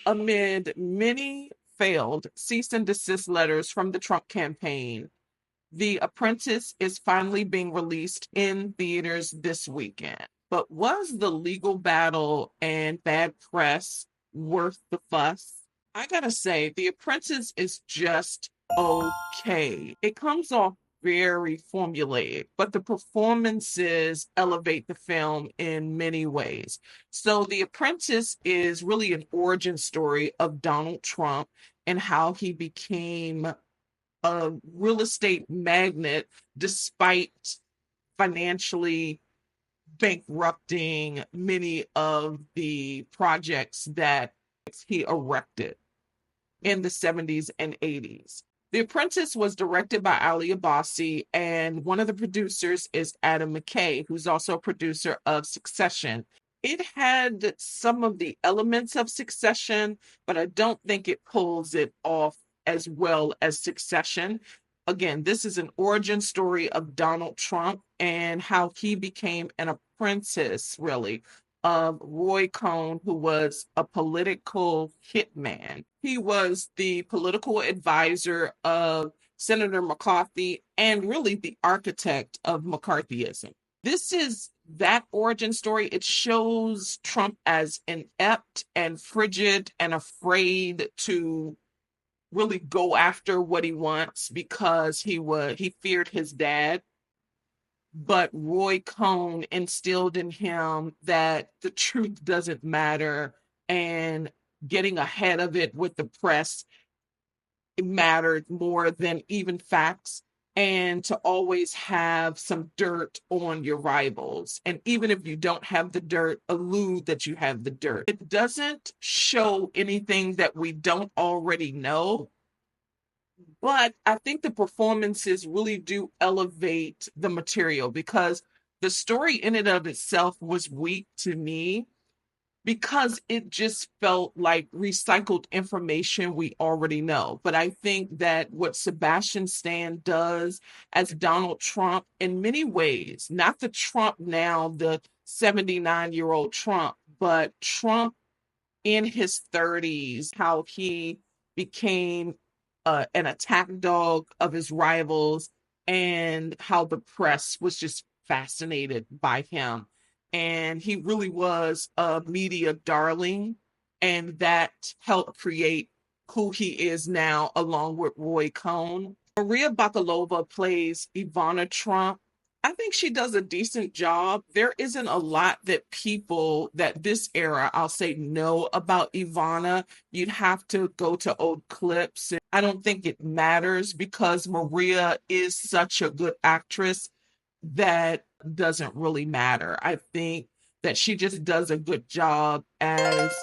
Amid many failed cease and desist letters from the Trump campaign, The Apprentice is finally being released in theaters this weekend. But was the legal battle and bad press worth the fuss? I gotta say, The Apprentice is just okay. It comes off very formulaic, but the performances elevate the film in many ways. So, The Apprentice is really an origin story of Donald Trump and how he became a real estate magnate despite financially bankrupting many of the projects that he erected in the 70s and 80s. The Apprentice was directed by Ali Abbasi, and one of the producers is Adam McKay, who's also a producer of Succession. It had some of the elements of Succession, but I don't think it pulls it off as well as Succession. Again, this is an origin story of Donald Trump and how he became an apprentice, really, of Roy Cohn, who was a political hitman. He was the political advisor of Senator McCarthy and really the architect of McCarthyism. This is that origin story. It shows Trump as inept and frigid and afraid to really go after what he wants because he feared his dad. But Roy Cohn instilled in him that the truth doesn't matter and getting ahead of it with the press mattered more than even facts, and to always have some dirt on your rivals. And even if you don't have the dirt, allude that you have the dirt. It doesn't show anything that we don't already know, but I think the performances really do elevate the material because the story in and of itself was weak to me because it just felt like recycled information we already know. But I think that what Sebastian Stan does as Donald Trump, in many ways, not the Trump now, the 79-year-old Trump, but Trump in his 30s, how he became an attack dog of his rivals, and how the press was just fascinated by him. And he really was a media darling, and that helped create who he is now, along with Roy Cohn. Maria Bakalova plays Ivana Trump. I think she does a decent job. There isn't a lot that people that this era, I'll say, know about Ivana. You'd have to go to old clips. I don't think it matters because Maria is such a good actress that doesn't really matter. I think that she just does a good job as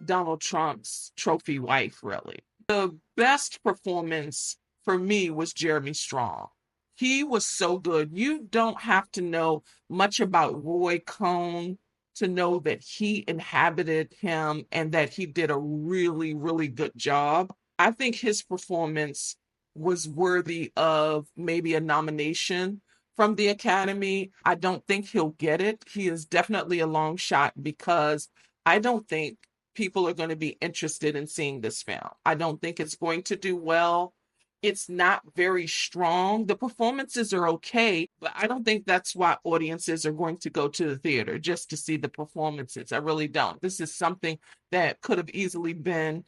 Donald Trump's trophy wife, really. The best performance for me was Jeremy Strong. He was so good. You don't have to know much about Roy Cohn to know that he inhabited him and that he did a really, really good job. I think his performance was worthy of maybe a nomination from the Academy. I don't think he'll get it. He is definitely a long shot because I don't think people are going to be interested in seeing this film. I don't think it's going to do well. It's not very strong. The performances are okay, but I don't think that's why audiences are going to go to the theater just to see the performances. I really don't. This is something that could have easily been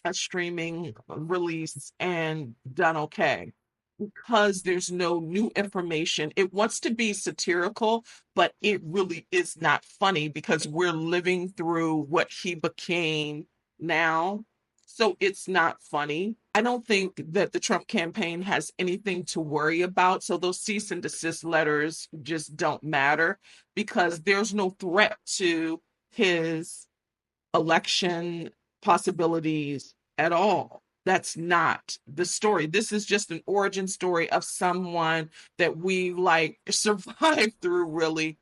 a streaming release and done okay because there's no new information. It wants to be satirical, but it really is not funny because we're living through what he became now. So it's not funny. I don't think that the Trump campaign has anything to worry about. So those cease and desist letters just don't matter because there's no threat to his election possibilities at all. That's not the story. This is just an origin story of someone that we like survived through really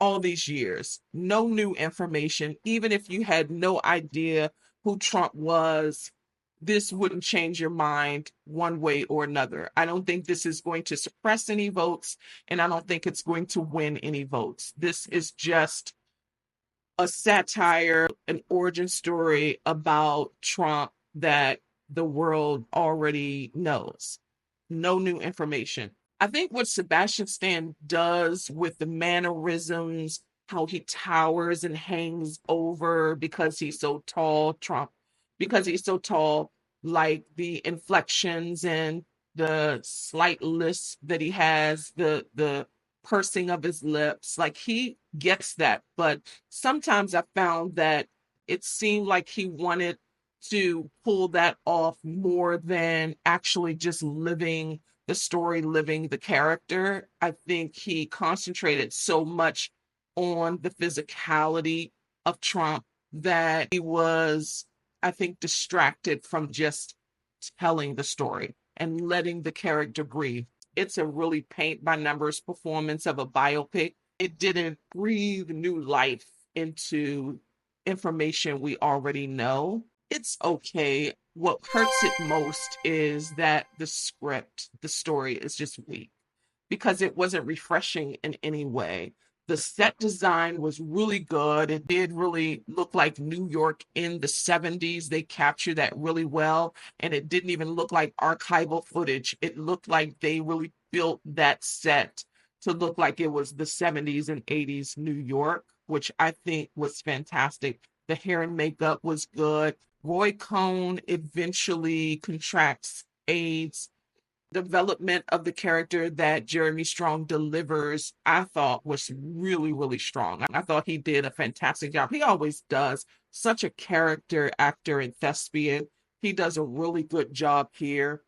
all these years. No new information. Even if you had no idea who Trump was, this wouldn't change your mind one way or another. I don't think this is going to suppress any votes, and I don't think it's going to win any votes. This is just a satire, an origin story about Trump that the world already knows. No new information. I think what Sebastian Stan does with the mannerisms, how he towers and hangs over because he's so tall, Trump, because he's so tall, like the inflections and the slight lisp that he has, the pursing of his lips, like he gets that. But sometimes I found that it seemed like he wanted to pull that off more than actually just living the story, living the character. I think he concentrated so much on the physicality of Trump that he was, I think, distracted from just telling the story and letting the character breathe. It's a really paint by numbers performance of a biopic. It didn't breathe new life into information we already know. It's okay. What hurts it most is that the script, the story is just weak because it wasn't refreshing in any way. The set design was really good. It did really look like New York in the 70s. They captured that really well. And it didn't even look like archival footage. It looked like they really built that set to look like it was the 70s and 80s New York, which I think was fantastic. The hair and makeup was good. Roy Cohn eventually contracts AIDS. Development of the character that Jeremy Strong delivers, I thought was really, really strong. I thought he did a fantastic job. He always does. Such a character actor and thespian. He does a really good job here.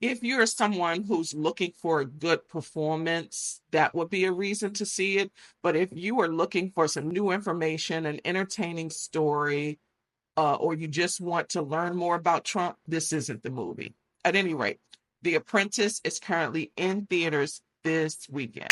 If you're someone who's looking for a good performance, that would be a reason to see it. But if you are looking for some new information, an entertaining story, or you just want to learn more about Trump, this isn't the movie. At any rate, The Apprentice is currently in theaters this weekend.